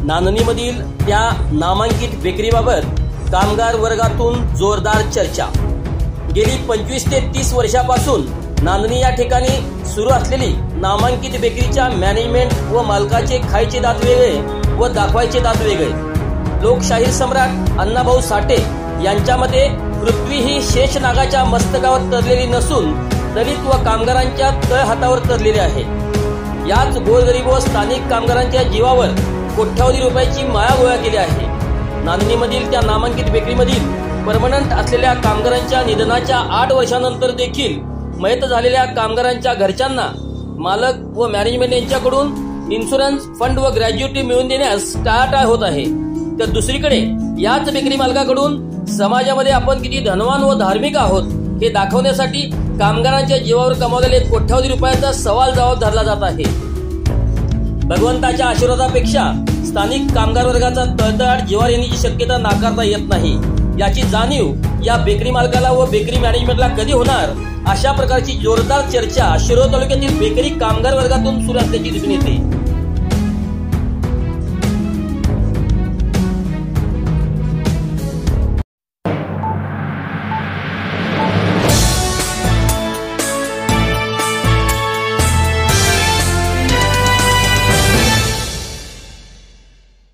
नांदणीमधील त्या नामांकित बेकरीबाबत कामगार वर्गातून जोरदार चर्चा। गेली 25 ते 30 वर्षापासून नांदणी या ठिकाणी सुरू असलेली नामांकित बेकरीच्या मॅनेजमेंट व मालकाचे खायचे दात वेगळे व दाखवायचे दात वेगळे। लोकशाहीर सम्राट अण्णाभाऊ साठे यांच्या मते पृथ्वी ही शेषनागाच्या मस्तकावर तरलेली नसून दलित व कामगारांच्या तळहातावर तरलेली आहे। याच गोरगरीब व स्थानिक कामगारांच्या जीवावर कोट्यावधी रुपयाची माया गोळा केली आहे। नांदणीमधील त्या नामांकित बेकरीमधील परमनंट असलेल्या कामगारांच्या निधनाच्या 8 वर्षांनंतर देखील मयत झालेल्या कामगारांच्या घरच्यांना मालक व मॅनेजमेंट यांच्याकडून इन्शुरन्स फंड व ग्रॅज्युटी मिळवून देण्यास टाळाटाळ होत आहे। तर दुसरीकडे याच बेकरी मालकाकडून समाजामध्ये आपण किती धनवान व धार्मिक आहोत हे दाखवण्यासाठी कामगारांच्या जीवावर कमावलेले कोट्यावधी रुपयांचा सवाल जबाब धरला जात आहे। भगवंताच्या आशीर्वादापेक्षा स्थानिक कामगार वर्गाचा तळतळाट जीवावर येण्याची शक्यता नाकारता येत नाही। याची जाणीव या बेकरी मालकाला व बेकरी मॅनेजमेंटला कधी होणार, अशा प्रकारची जोरदार चर्चा शिरोळ तालुक्यातील बेकरी कामगार वर्गातून सुरू असल्याची दिसून येते।